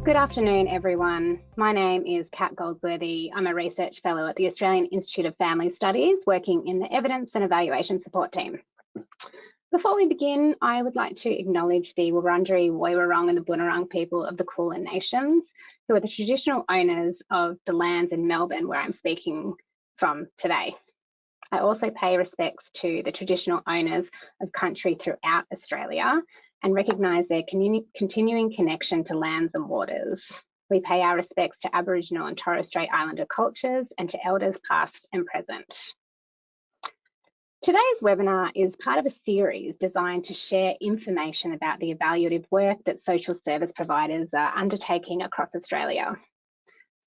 Good afternoon, everyone. My name is Kat Goldsworthy. I'm a research fellow at the Australian Institute of Family Studies, working in the Evidence and Evaluation Support team. Before we begin, I would like to acknowledge the Wurundjeri, Woiwurrung and the Bunurong people of the Kulin Nations, who are the traditional owners of the lands in Melbourne, where I'm speaking from today. I also pay respects to the traditional owners of country throughout Australia and recognise their continuing connection to lands and waters. We pay our respects to Aboriginal and Torres Strait Islander cultures and to elders past and present. Today's webinar is part of a series designed to share information about the evaluative work that social service providers are undertaking across Australia.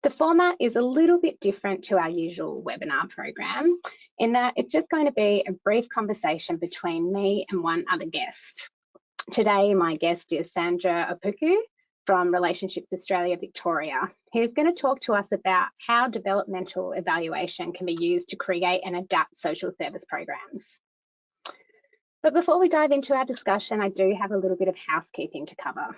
The format is a little bit different to our usual webinar program in that it's just going to be a brief conversation between me and one other guest. Today, my guest is Sandra Opoku from Relationships Australia Victoria, who's going to talk to us about how developmental evaluation can be used to create and adapt social service programs. But before we dive into our discussion, I do have a little bit of housekeeping to cover.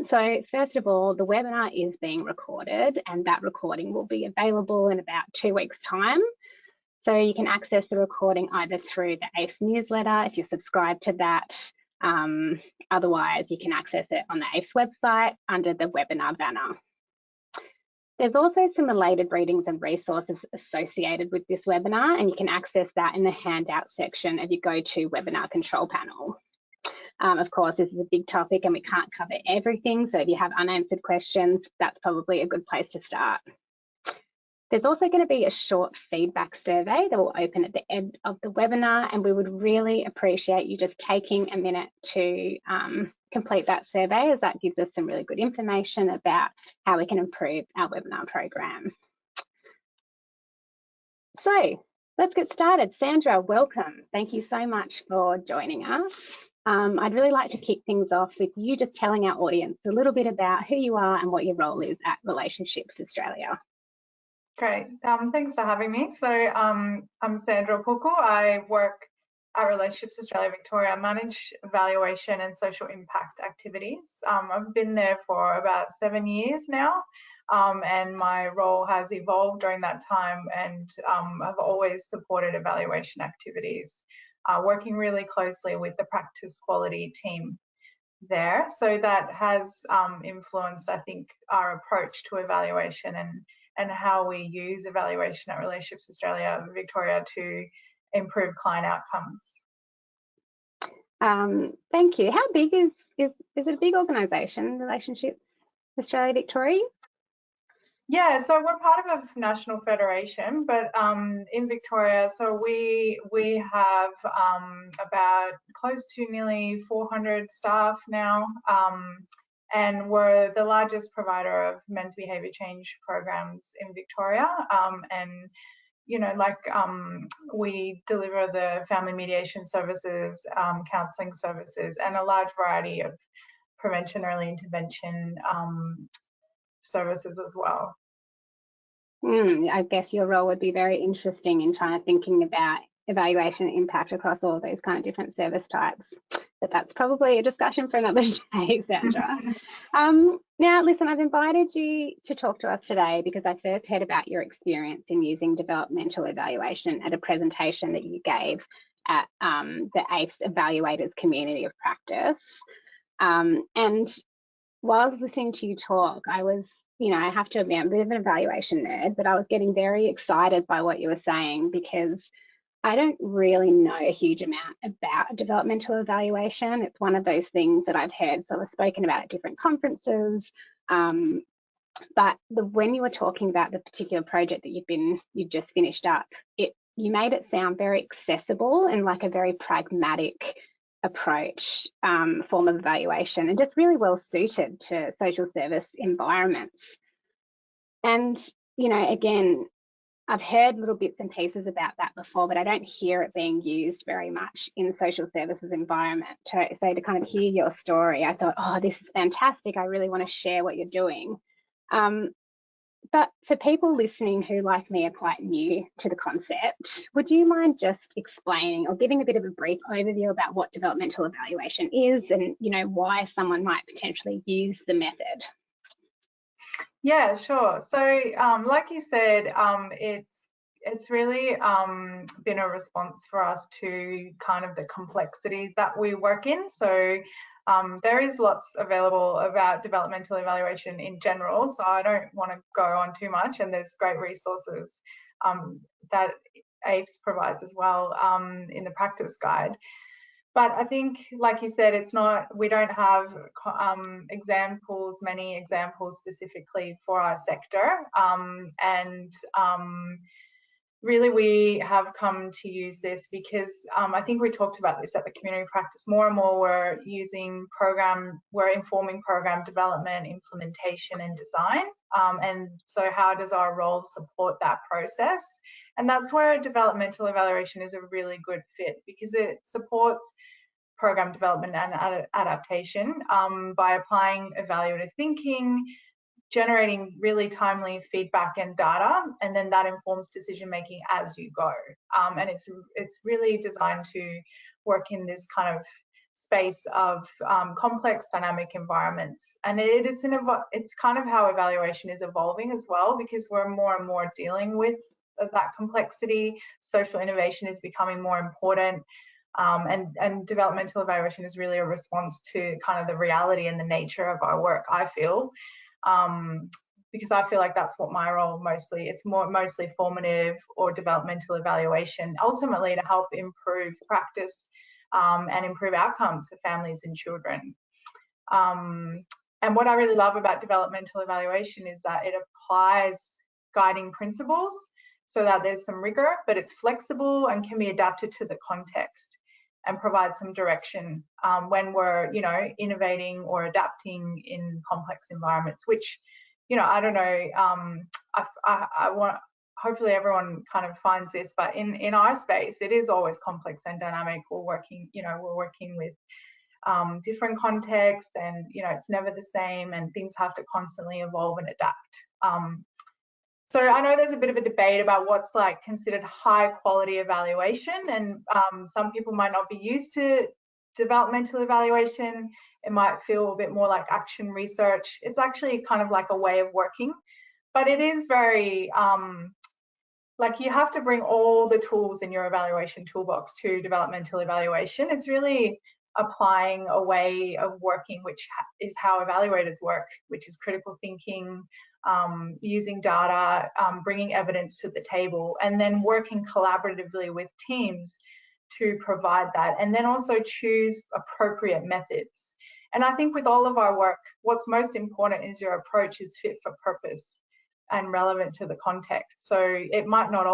So first of all, the webinar is being recorded and that recording will be available in about 2 weeks' time. So you can access the recording either through the AIFS newsletter if you're subscribed to that. Otherwise, you can access it on the AIFS website under the webinar banner. There's also some related readings and resources associated with this webinar, and you can access that in the handout section of your GoToWebinar control panel. Of course, this is a big topic and we can't cover everything, so if you have unanswered questions, that's probably a good place to start. There's also going to be a short feedback survey that will open at the end of the webinar, and we would really appreciate you just taking a minute to complete that survey, as that gives us some really good information about how we can improve our webinar program. So let's get started. Sandra, welcome. Thank you so much for joining us. I'd really like to kick things off with you just telling our audience a little bit about who you are and what your role is at Relationships Australia. Great, thanks for having me. So I'm Sandra Opoku. I work at Relationships Australia Victoria. I manage evaluation and social impact activities. I've been there for about 7 years now, and my role has evolved during that time, and I've always supported evaluation activities, working really closely with the practice quality team there. So that has influenced, I think, our approach to evaluation and how we use evaluation at Relationships Australia Victoria to improve client outcomes. Thank you. How big is it a big organisation, Relationships Australia Victoria? Yeah, so we're part of a national federation, but in Victoria, so we have about close to nearly 400 staff now. And we're the largest provider of men's behaviour change programs in Victoria. And, you know, like we deliver the family mediation services, counselling services, and a large variety of prevention, early intervention services as well. I guess your role would be very interesting in thinking about evaluation impact across all of those kind of different service types. But that's probably a discussion for another day, Sandra. Now, listen, I've invited you to talk to us today because I first heard about your experience in using developmental evaluation at a presentation that you gave at the AIFS Evaluators Community of Practice. And while I was listening to you talk, I was, I have to admit, I'm a bit of an evaluation nerd, but I was getting very excited by what you were saying because I don't really know a huge amount about developmental evaluation. It's one of those things that I've heard sort of spoken about at different conferences. But when you were talking about the particular project that you just finished up, you made it sound very accessible and like a very pragmatic approach, form of evaluation, and just really well suited to social service environments. And, again, I've heard little bits and pieces about that before, but I don't hear it being used very much in the social services environment. So to kind of hear your story, I thought, oh, this is fantastic. I really want to share what you're doing. But for people listening who, like me, are quite new to the concept, would you mind just explaining or giving a bit of a brief overview about what developmental evaluation is and, why someone might potentially use the method? Yeah, sure. So, like you said, it's really been a response for us to kind of the complexity that we work in. So, there is lots available about developmental evaluation in general. So I don't want to go on too much, and there's great resources that aifs provides as well in the practice guide. But I think, like you said, it's not, we don't have many examples specifically for our sector. Really we have come to use this because I think we talked about this at the community practice. More and more we're informing program development, implementation and design. And so how does our role support that process? And that's where developmental evaluation is a really good fit, because it supports program development and adaptation by applying evaluative thinking, generating really timely feedback and data, and then that informs decision making as you go. And it's really designed to work in this kind of space of complex dynamic environments. And it's kind of how evaluation is evolving as well, because we're more and more dealing with that complexity. Social innovation is becoming more important. And developmental evaluation is really a response to kind of the reality and the nature of our work, I feel. Because I feel like that's what my role mostly, it's mostly formative or developmental evaluation, ultimately to help improve practice and improve outcomes for families and children. And what I really love about developmental evaluation is that it applies guiding principles so that there's some rigor, but it's flexible and can be adapted to the context and provide some direction when we're, innovating or adapting in complex environments, which, I don't know, I want, hopefully everyone kind of finds this, but in our space, it is always complex and dynamic. We're working with different contexts, and, it's never the same, and things have to constantly evolve and adapt. So I know there's a bit of a debate about what's like considered high quality evaluation, and some people might not be used to developmental evaluation. It might feel a bit more like action research. It's actually kind of like a way of working, but it is very, like you have to bring all the tools in your evaluation toolbox to developmental evaluation. It's really applying a way of working, which is how evaluators work, which is critical thinking, using data, bringing evidence to the table, and then working collaboratively with teams to provide that, and then also choose appropriate methods. And I think with all of our work, what's most important is your approach is fit for purpose and relevant to the context. So it might not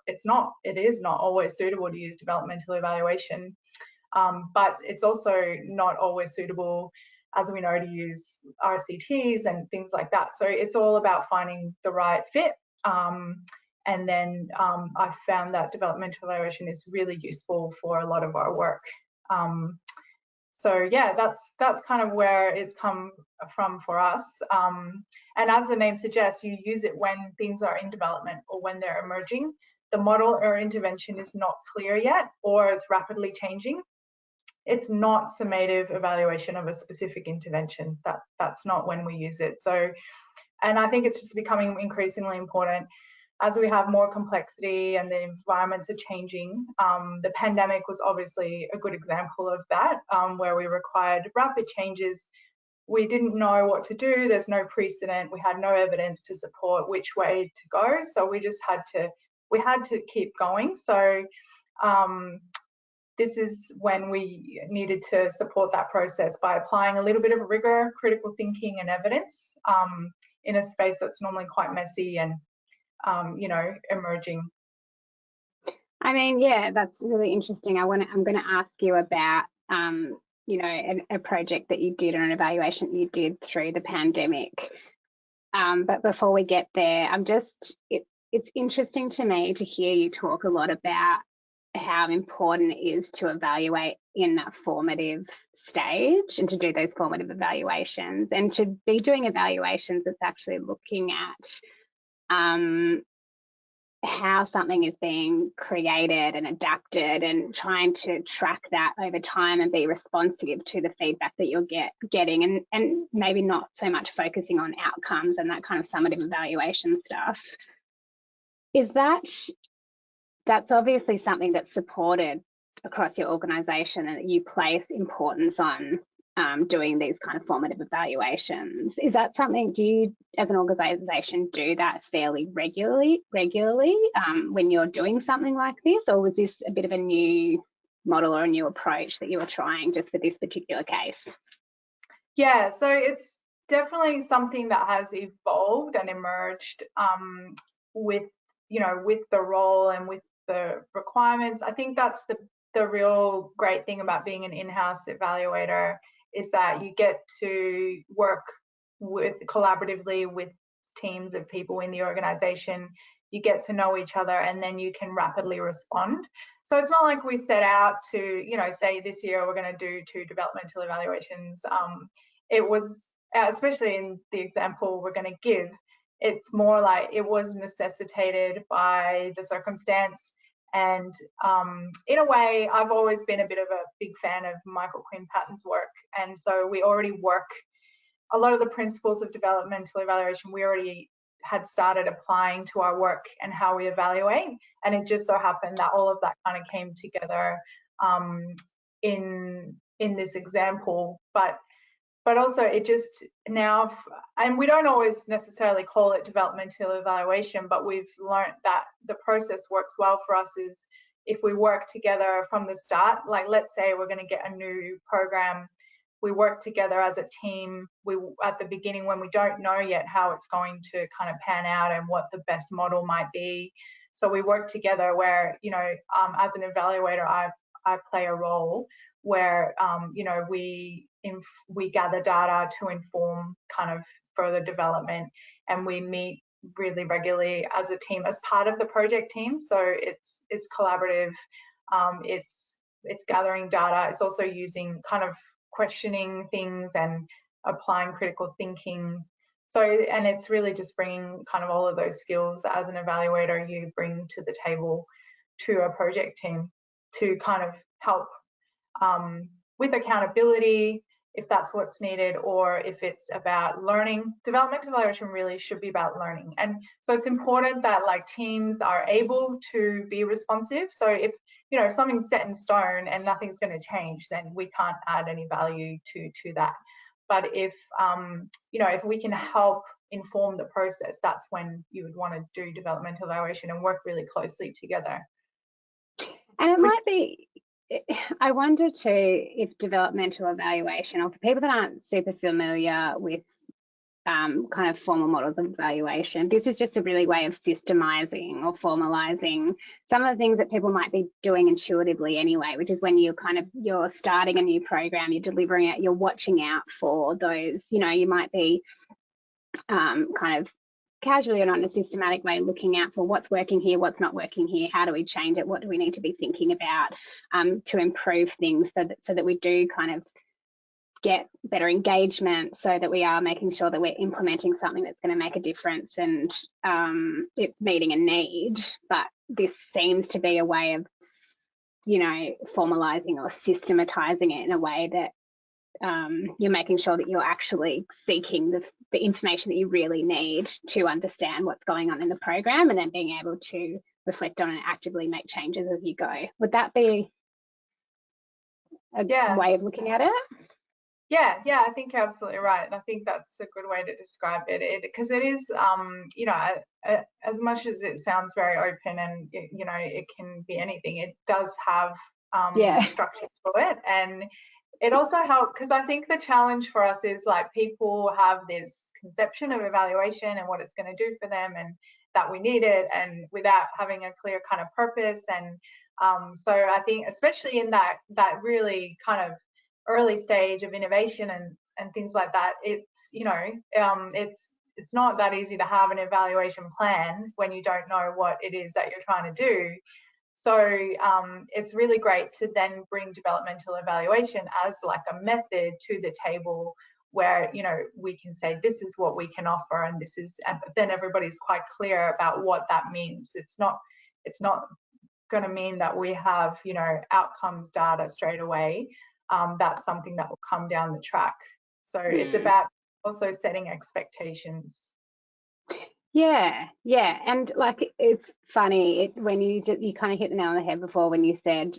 it is not always suitable to use developmental evaluation, but it's also not always suitable, as we know, to use RCTs and things like that. So it's all about finding the right fit. And then I found that developmental evaluation is really useful for a lot of our work. So yeah, that's kind of where it's come from for us. And as the name suggests, you use it when things are in development or when they're emerging. The model or intervention is not clear yet, or it's rapidly changing. It's not summative evaluation of a specific intervention. That's not when we use it. So, and I think it's just becoming increasingly important as we have more complexity and the environments are changing. The pandemic was obviously a good example of that, where we required rapid changes. We didn't know what to do. There's no precedent. We had no evidence to support which way to go. So we just had to keep going. So this is when we needed to support that process by applying a little bit of rigor, critical thinking and evidence in a space that's normally quite messy and emerging. I mean, yeah, that's really interesting. I'm going to ask you about, a project that you did or an evaluation that you did through the pandemic. But before we get there, it's interesting to me to hear you talk a lot about how important it is to evaluate in that formative stage and to do those formative evaluations, and to be doing evaluations that's actually looking at how something is being created and adapted, and trying to track that over time and be responsive to the feedback that you're getting, and maybe not so much focusing on outcomes and that kind of summative evaluation stuff. Is that's obviously something that's supported across your organisation, and that you place importance on doing these kind of formative evaluations. Is that something, do you as an organisation do that fairly regularly when you're doing something like this, or was this a bit of a new model or a new approach that you were trying just for this particular case? Yeah, so it's definitely something that has evolved and emerged with, you know, with the role and with the requirements. I think that's the real great thing about being an in-house evaluator, is that you get to work collaboratively with teams of people in the organization. You get to know each other, and then you can rapidly respond. So it's not like we set out to, you know, say this year we're going to do 2 developmental evaluations. It was, especially in the example we're going to give, it's more like it was necessitated by the circumstance. And in a way, I've always been a bit of a big fan of Michael Quinn Patton's work. And so we already work a lot of the principles of developmental evaluation, we already had started applying to our work and how we evaluate. And it just so happened that all of that kind of came together in this example. But also it just now, and we don't always necessarily call it developmental evaluation, but we've learned that the process works well for us is if we work together from the start. Like, let's say we're going to get a new program, we work together as a team. We, at the beginning, when we don't know yet how it's going to kind of pan out and what the best model might be, so we work together where, you know, as an evaluator, I play a role where, you know, we gather data to inform kind of further development, and we meet really regularly as a team, as part of the project team. So it's collaborative, it's gathering data, it's also using kind of questioning things and applying critical thinking. So, and it's really just bringing kind of all of those skills as an evaluator you bring to the table to a project team to kind of help with accountability, if that's what's needed, or if it's about learning. Developmental evaluation really should be about learning. And so it's important that like teams are able to be responsive. So if, you know, if something's set in stone and nothing's going to change, then we can't add any value to that. But if, you know, if we can help inform the process, that's when you would want to do developmental evaluation and work really closely together. And it might be, I wonder too, if developmental evaluation, or for people that aren't super familiar with kind of formal models of evaluation, this is just a really way of systemizing or formalizing some of the things that people might be doing intuitively anyway, which is when you're starting a new program, you're delivering it, you're watching out for those, you know, you might be kind of casually and on a systematic way looking out for what's working here, what's not working here, how do we change it, what do we need to be thinking about to improve things, so that we do kind of get better engagement, so that we are making sure that we're implementing something that's going to make a difference and it's meeting a need. But this seems to be a way of, you know, formalizing or systematizing it in a way that you're making sure that you're actually seeking the information that you really need to understand what's going on in the program, and then being able to reflect on and actively make changes as you go. Would that be a way of looking at it? Yeah, I think you're absolutely right. And I think that's a good way to describe it, because it is, you know, as much as it sounds very open and, you know, it can be anything, it does have structure to it. And it also helps, because I think the challenge for us is like people have this conception of evaluation and what it's going to do for them, and that we need it, and without having a clear kind of purpose. And so I think especially in that really kind of early stage of innovation and things like that, it's, you know, it's not that easy to have an evaluation plan when you don't know what it is that you're trying to do. So it's really great to then bring developmental evaluation as like a method to the table, where, you know, we can say this is what we can offer, and this is, and then everybody's quite clear about what that means. It's not going to mean that we have, you know, outcomes data straight away. That's something that will come down the track. So it's about also setting expectations. Yeah, and like, it's funny when you kind of hit the nail on the head before when you said,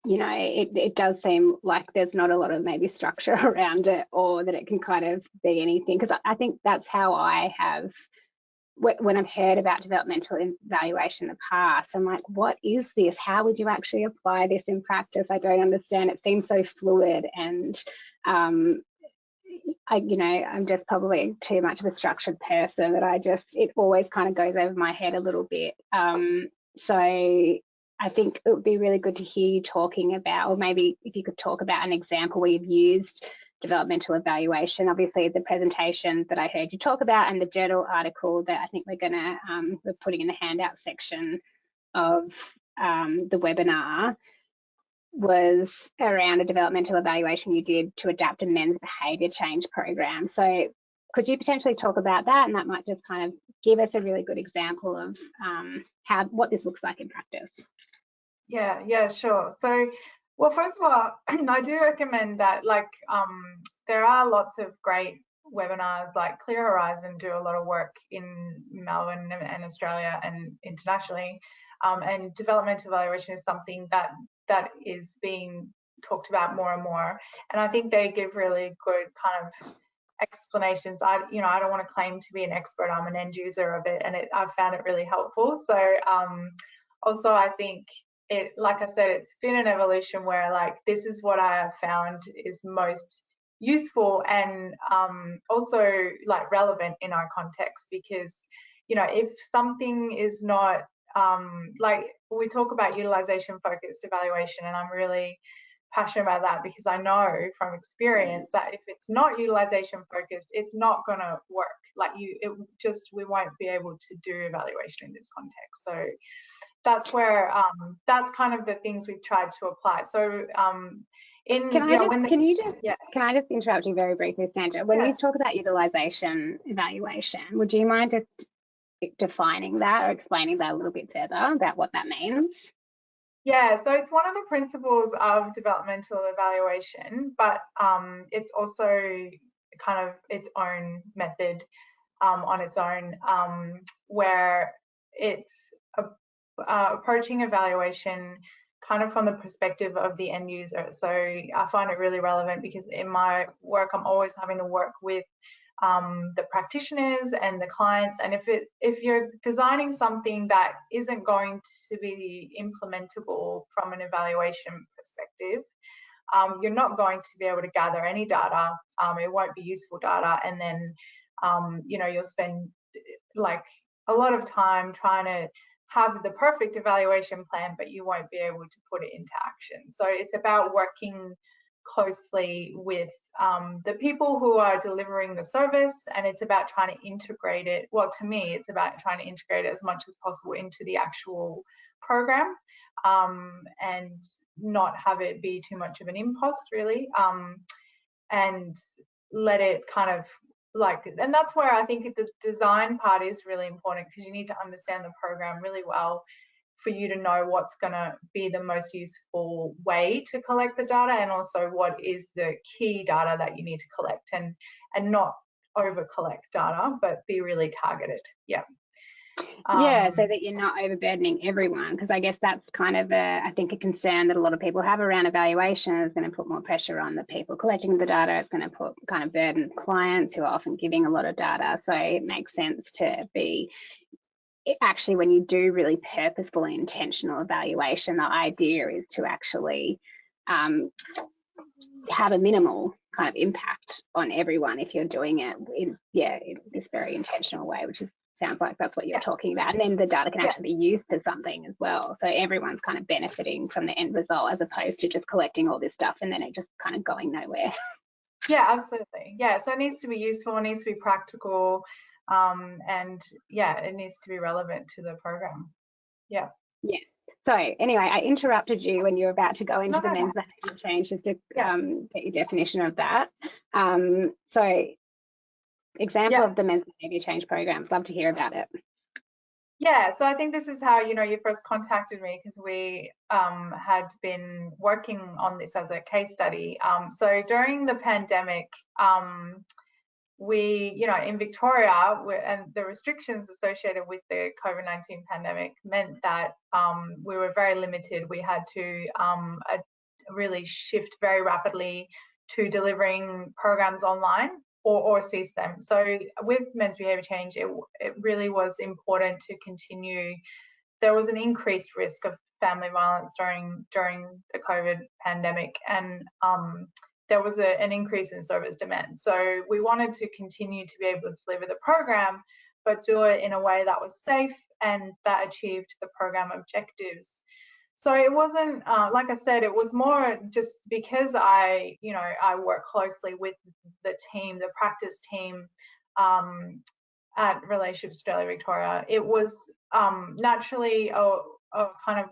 you know, it does seem like there's not a lot of maybe structure around it, or that it can kind of be anything. Because I think that's how I have, when I've heard about developmental evaluation in the past, I'm like, what is this? How would you actually apply this in practice? I don't understand. It seems so fluid, and you know, I'm just probably too much of a structured person that it always kind of goes over my head a little bit. So I think it would be really good to hear you talking about, or maybe if you could talk about an example where you've used developmental evaluation. Obviously, the presentation that I heard you talk about and the journal article that I think we're putting in the handout section of the webinar was around a developmental evaluation you did to adapt a men's behaviour change program. So could you potentially talk about that? And that might just kind of give us a really good example of what this looks like in practice. Yeah, sure. So, well, first of all, I do recommend that, like, there are lots of great webinars, like Clear Horizon do a lot of work in Melbourne and Australia and internationally. And developmental evaluation is something that is being talked about more and more. And I think they give really good kind of explanations. I don't want to claim to be an expert. I'm an end user of it, and I've found it really helpful. So also, I think it, like I said, it's been an evolution where, like, this is what I have found is most useful, and also like relevant in our context, because, you know, if something is not like, we talk about utilization focused evaluation, and I'm really passionate about that, because I know from experience that if it's not utilization focused, it's not going to work. Like, we won't be able to do evaluation in this context. So that's where that's kind of the things we've tried to apply. So can I just interrupt you very briefly, Sandra? When you talk about utilization evaluation, would you mind just defining that or explaining that a little bit further about what that means? Yeah, so it's one of the principles of developmental evaluation, but it's also kind of its own method on its own, where it's approaching evaluation kind of from the perspective of the end user. So I find it really relevant because in my work, I'm always having to work with the practitioners and the clients, and if you're designing something that isn't going to be implementable from an evaluation perspective, you're not going to be able to gather any data. It won't be useful data, and then you know, you'll spend like a lot of time trying to have the perfect evaluation plan, but you won't be able to put it into action. So it's about working closely with the people who are delivering the service, and it's about trying to integrate it. Well, to me, it's about trying to integrate it as much as possible into the actual program, and not have it be too much of an impost, really, and let it kind of like, and that's where I think the design part is really important, because you need to understand the program really well for you to know what's going to be the most useful way to collect the data, and also what is the key data that you need to collect, and not over collect data, but be really targeted. Yeah. Yeah, so that you're not overburdening everyone, because I guess that's kind of I think a concern that a lot of people have around evaluation. Is going to put more pressure on the people collecting the data. It's going to put kind of burden clients who are often giving a lot of data. So it makes sense to be, actually, when you do really purposeful and intentional evaluation, the idea is to actually have a minimal kind of impact on everyone if you're doing it in this very intentional way, which sounds like that's what you're talking about. And then the data can actually be used for something as well. So everyone's kind of benefiting from the end result, as opposed to just collecting all this stuff and then it just kind of going nowhere. Yeah, absolutely. Yeah, so it needs to be useful, it needs to be practical, and yeah, it needs to be relevant to the program. Yeah. So anyway, I interrupted you when you were about to go into No, the no, no. men's behaviour change, just to Yeah. get your definition of that. So example Yeah. of the men's behaviour change programs, love to hear about it. Yeah, so I think this is how, you first contacted me, because we had been working on this as a case study. So during the pandemic, we, in Victoria, and the restrictions associated with the COVID-19 pandemic meant that we were very limited. We had to really shift very rapidly to delivering programs online or cease them. So with men's behaviour change, it really was important to continue. There was an increased risk of family violence during the COVID pandemic, and there was an increase in service demand. So we wanted to continue to be able to deliver the program, but do it in a way that was safe and that achieved the program objectives. So it wasn't, like I said, it was more just because I work closely with the team, the practice team at Relationships Australia Victoria. It was naturally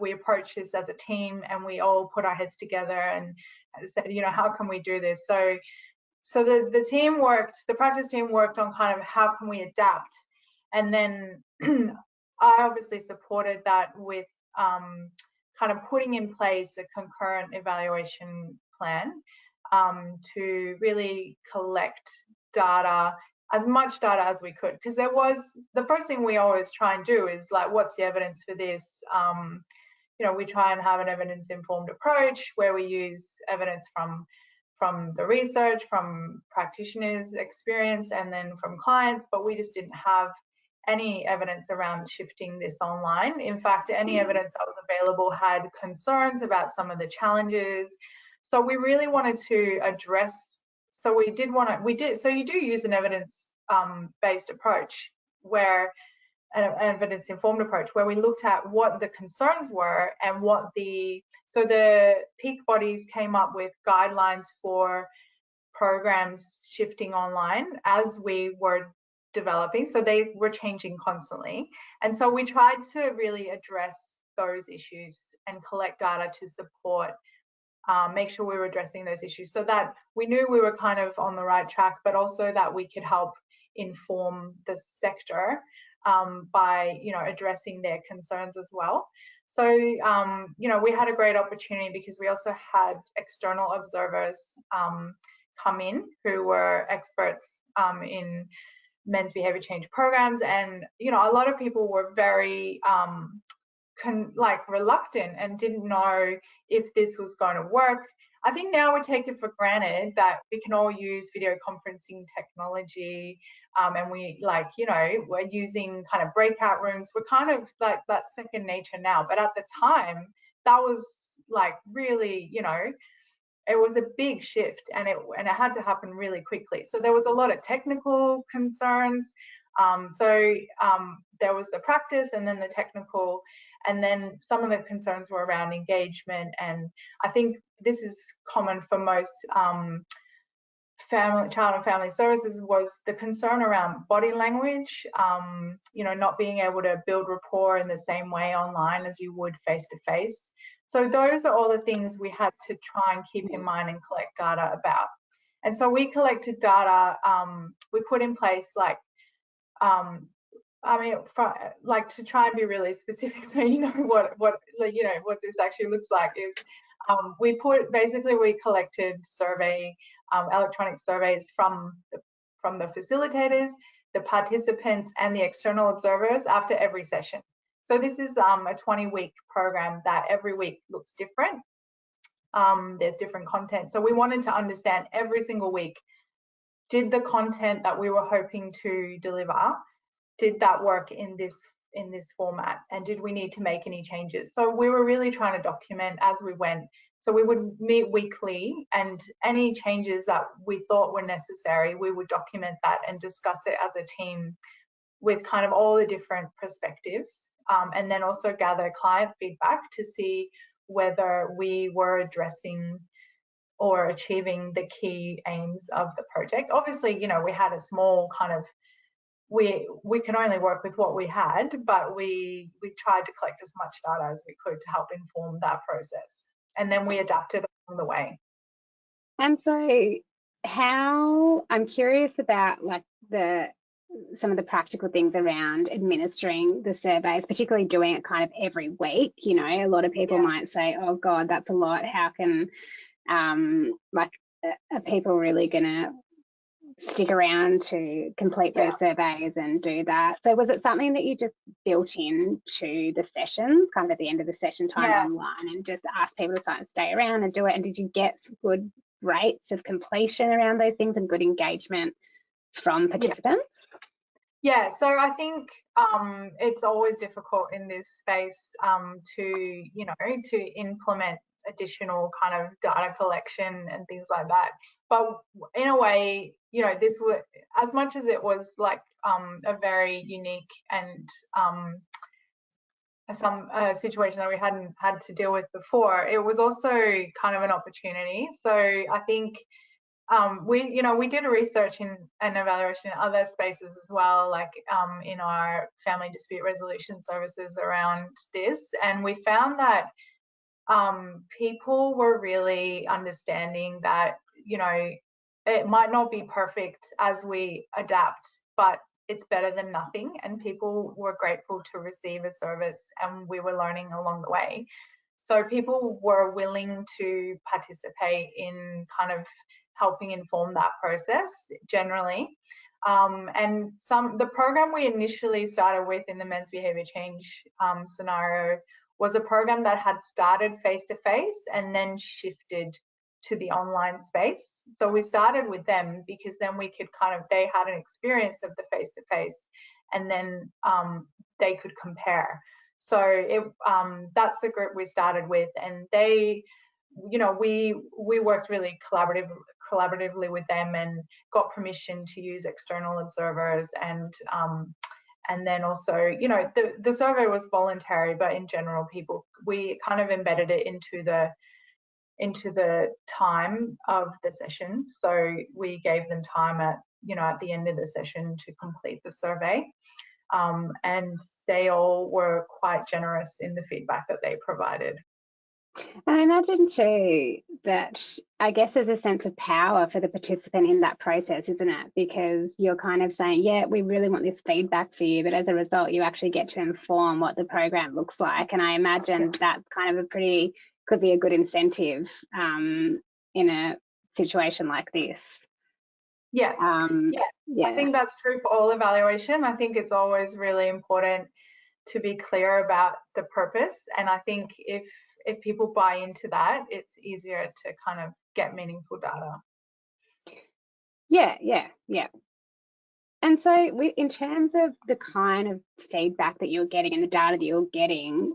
we approached this as a team, and we all put our heads together and said, how can we do this? So the team worked, the practice team worked on kind of how can we adapt, and then I obviously supported that with kind of putting in place a concurrent evaluation plan to really collect data, as much data as we could, because the first thing we always try and do is like, what's the evidence for this? We try and have an evidence-informed approach where we use evidence from the research, from practitioners' experience, and then from clients, but we just didn't have any evidence around shifting this online. In fact, any evidence that was available had concerns about some of the challenges. So we really wanted to address, so you do use an evidence-based approach, where an evidence-informed approach, where we looked at what the concerns were and so the peak bodies came up with guidelines for programs shifting online as we were developing, so they were changing constantly, and so we tried to really address those issues and collect data to support, make sure we were addressing those issues, so that we knew we were kind of on the right track, but also that we could help inform the sector by addressing their concerns as well. So we had a great opportunity because we also had external observers come in who were experts in men's behaviour change programs, and a lot of people were very reluctant and didn't know if this was going to work. I think now we take it for granted that we can all use video conferencing technology, and we're using kind of breakout rooms. We're kind of like that's second nature now, but at the time that was like really, it was a big shift, and it had to happen really quickly. So there was a lot of technical concerns. There was the practice, and then the technical, and then some of the concerns were around engagement. And I think this is common for most child and family services, was the concern around body language, not being able to build rapport in the same way online as you would face to face. So those are all the things we had to try and keep in mind and collect data about. And so we collected data, we put in place to try and be really specific, so what this actually looks like is we collected electronic surveys from the facilitators, the participants, and the external observers after every session. So this is a 20-week program that every week looks different. There's different content. So we wanted to understand every single week, did the content that we were hoping to deliver, did that work in this format, and did we need to make any changes? So we were really trying to document as we went. So we would meet weekly, and any changes that we thought were necessary, we would document that and discuss it as a team with kind of all the different perspectives, and then also gather client feedback to see whether we were addressing or achieving the key aims of the project. Obviously, we had a small kind of we can only work with what we had, but we tried to collect as much data as we could to help inform that process, and then we adapted along the way. And so how, I'm curious about like some of the practical things around administering the surveys, particularly doing it kind of every week. You know, a lot of people might say, oh God, that's a lot. How can, like, are people really gonna stick around to complete those surveys and do that? So was it something that you just built into the sessions, kind of at the end of the session time online, and just asked people to sort of stay around and do it? And did you get good rates of completion around those things and good engagement from participants? Yeah, so I think it's always difficult in this space to implement additional kind of data collection and things like that. But in a way, this was, as much as it was like a very unique and situation that we hadn't had to deal with before, it was also kind of an opportunity. So I think we did a research and evaluation in other spaces as well, like in our family dispute resolution services around this, and we found that people were really understanding that it might not be perfect as we adapt, but it's better than nothing, and people were grateful to receive a service, and we were learning along the way. So people were willing to participate in kind of helping inform that process generally. And the program we initially started with in the men's behaviour change scenario was a program that had started face-to-face and then shifted to the online space. So we started with them because then we could they had an experience of the face-to-face, and then they could compare. So that's the group we started with, and they, we worked really collaboratively with them and got permission to use external observers, and then also, the survey was voluntary, but in general, we kind of embedded it into the time of the session. So we gave them time at the end of the session to complete the survey. And they all were quite generous in the feedback that they provided. And I imagine too that I guess there's a sense of power for the participant in that process, isn't it? Because you're kind of saying, yeah, we really want this feedback for you, but as a result, you actually get to inform what the program looks like. And I imagine that's kind of could be a good incentive in a situation like this. Yeah. I think that's true for all evaluation. I think it's always really important to be clear about the purpose, and I think if people buy into that, it's easier to kind of get meaningful data. Yeah. And so in terms of the kind of feedback that you're getting and the data that you're getting,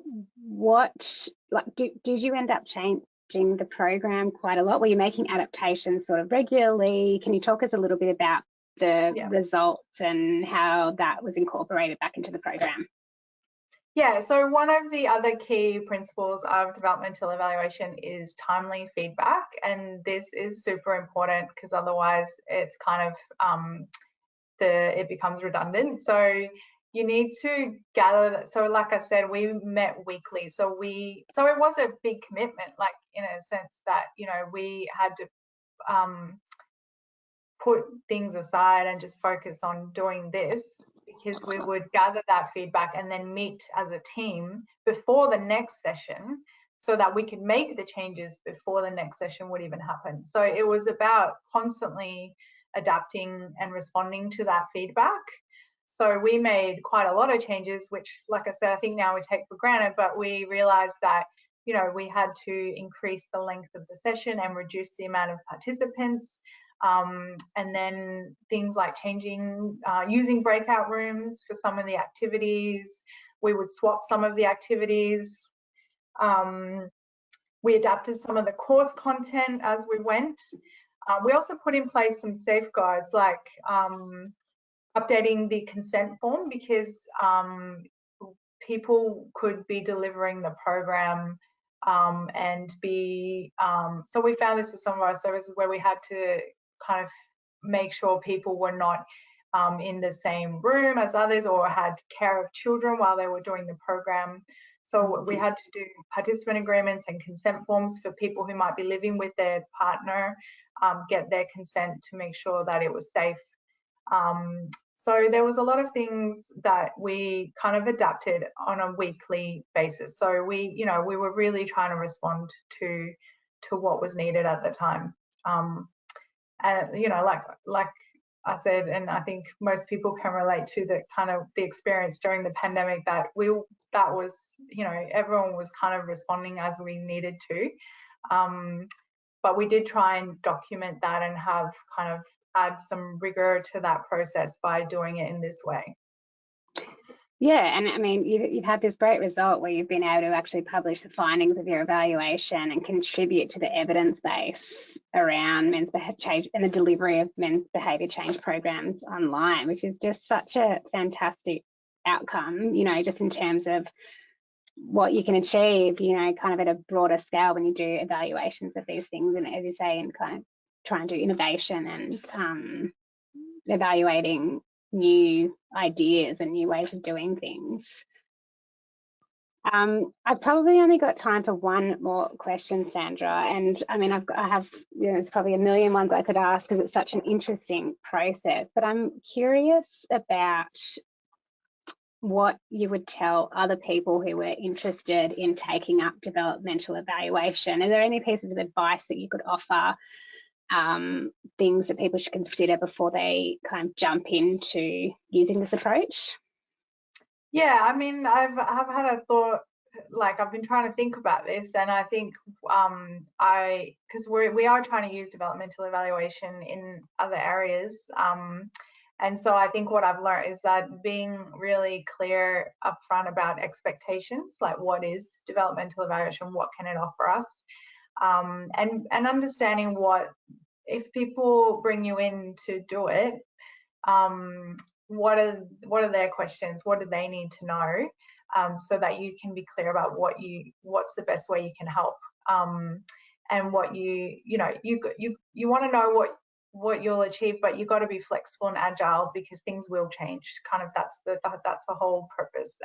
did you end up changing the program quite a lot? Were you making adaptations sort of regularly? Can you talk us a little bit about the results and how that was incorporated back into the program? Yeah, so one of the other key principles of developmental evaluation is timely feedback, and this is super important because otherwise it's kind of it becomes redundant. So you need to gather. So like I said, we met weekly. So it was a big commitment, like in a sense that we had to put things aside and just focus on doing this, because we would gather that feedback and then meet as a team before the next session so that we could make the changes before the next session would even happen. So it was about constantly adapting and responding to that feedback. So we made quite a lot of changes, which, like I said, I think now we take for granted, but we realized that we had to increase the length of the session and reduce the amount of participants. And then things like using breakout rooms for some of the activities. We would swap some of the activities. We adapted some of the course content as we went. We also put in place some safeguards, like updating the consent form, because people could be delivering the program and be, so we found this with some of our services where we had to kind of make sure people were not in the same room as others or had care of children while they were doing the program. So we had to do participant agreements and consent forms for people who might be living with their partner, get their consent to make sure that it was safe. So there was a lot of things that we kind of adapted on a weekly basis. So we were really trying to respond to what was needed at the time. And like I said, and I think most people can relate to the kind of the experience during the pandemic that was, everyone was kind of responding as we needed to. But we did try and document that and have kind of add some rigor to that process by doing it in this way. Yeah, and I mean, you've had this great result where you've been able to actually publish the findings of your evaluation and contribute to the evidence base around men's behaviour change and the delivery of men's behaviour change programs online, which is just such a fantastic outcome, just in terms of what you can achieve, kind of at a broader scale when you do evaluations of these things, and as you say, and kind of try and do innovation and evaluating new ideas and new ways of doing things. I've probably only got time for one more question, Sandra, and I mean I have there's probably a million ones I could ask because it's such an interesting process, but I'm curious about what you would tell other people who were interested in taking up developmental evaluation. Are there any pieces of advice that you could offer, things that people should consider before they kind of jump into using this approach? Yeah, I mean, I've had a thought, like I've been trying to think about this, and I think because we are trying to use developmental evaluation in other areas, and so I think what I've learned is that being really clear upfront about expectations, like what is developmental evaluation, what can it offer us, and understanding what, if people bring you in to do it, what are their questions, what do they need to know, so that you can be clear about what's the best way you can help, and what you want to know what you'll achieve, but you've got to be flexible and agile because things will change. Kind of that's the whole purpose.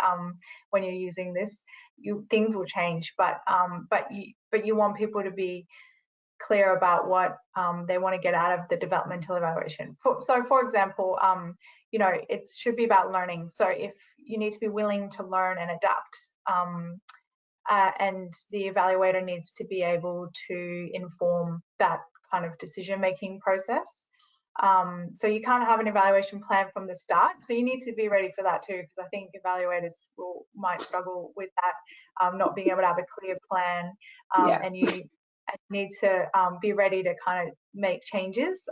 When you're using this, things will change, but you want people to be clear about what they want to get out of the developmental evaluation. So for example, it should be about learning. So if you need to be willing to learn and adapt, and the evaluator needs to be able to inform that kind of decision-making process. So you can't have an evaluation plan from the start. So you need to be ready for that too, because I think evaluators might struggle with that, not being able to have a clear plan, and you need to be ready to kind of make changes.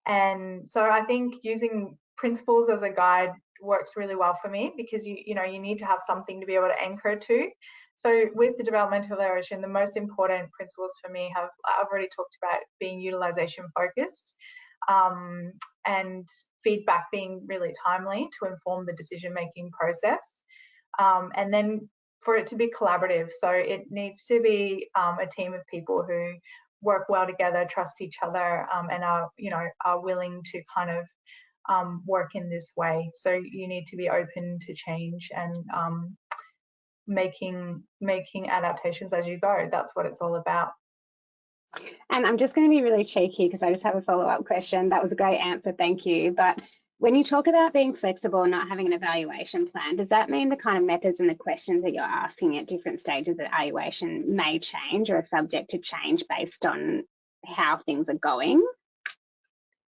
And so I think using principles as a guide works really well for me, because you need to have something to be able to anchor to. So with the developmental evaluation, the most important principles for me I've already talked about, being utilization focused, and feedback being really timely to inform the decision making process, and then for it to be collaborative. So it needs to be a team of people who work well together, trust each other, and are willing to kind of work in this way. So you need to be open to change and making adaptations as you go. That's what it's all about. And I'm just going to be really cheeky because I just have a follow-up question. That was a great answer, thank you. But when you talk about being flexible and not having an evaluation plan, does that mean the kind of methods and the questions that you're asking at different stages of evaluation may change or are subject to change based on how things are going?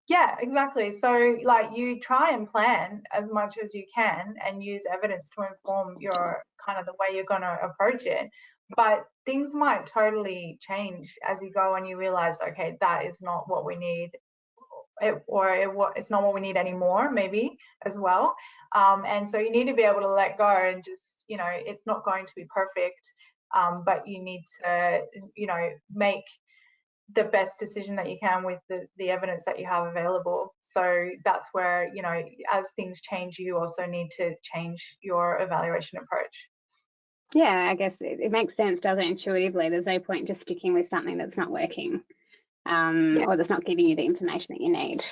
Yeah, exactly. So like you try and plan as much as you can and use evidence to inform your kind of the way you're going to approach it. But things might totally change as you go and you realize, okay, that is not what we need, it's not what we need anymore, maybe as well. And so you need to be able to let go and just, it's not going to be perfect, but you need to, make the best decision that you can with the evidence that you have available. So that's where, as things change, you also need to change your evaluation approach. Yeah, I guess it makes sense, doesn't it, intuitively? There's no point just sticking with something that's not working, or that's not giving you the information that you need.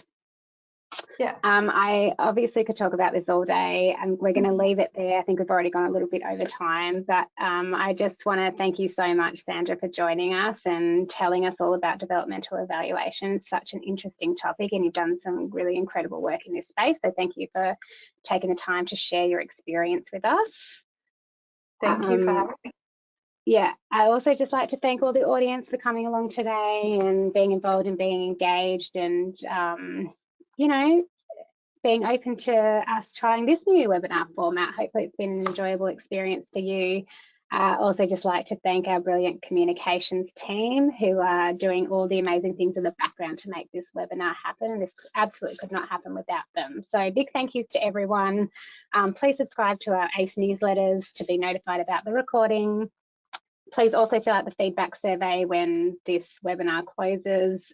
Yeah. I obviously could talk about this all day, and we're going to leave it there. I think we've already gone a little bit over time, but I just want to thank you so much, Sandra, for joining us and telling us all about developmental evaluation. It's such an interesting topic, and you've done some really incredible work in this space. So thank you for taking the time to share your experience with us. Thank you for having me. Yeah, I also just like to thank all the audience for coming along today and being involved and being engaged, and you know, being open to us trying this new webinar format. Hopefully it's been an enjoyable experience for you. Also just like to thank our brilliant communications team who are doing all the amazing things in the background to make this webinar happen. And this absolutely could not happen without them. So big thank yous to everyone. Please subscribe to our ACE newsletters to be notified about the recording. Please also fill out the feedback survey when this webinar closes.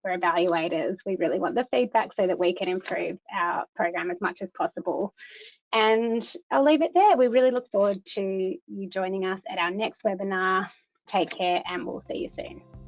We're evaluators. We really want the feedback so that we can improve our program as much as possible. And I'll leave it there. We really look forward to you joining us at our next webinar. Take care, and we'll see you soon.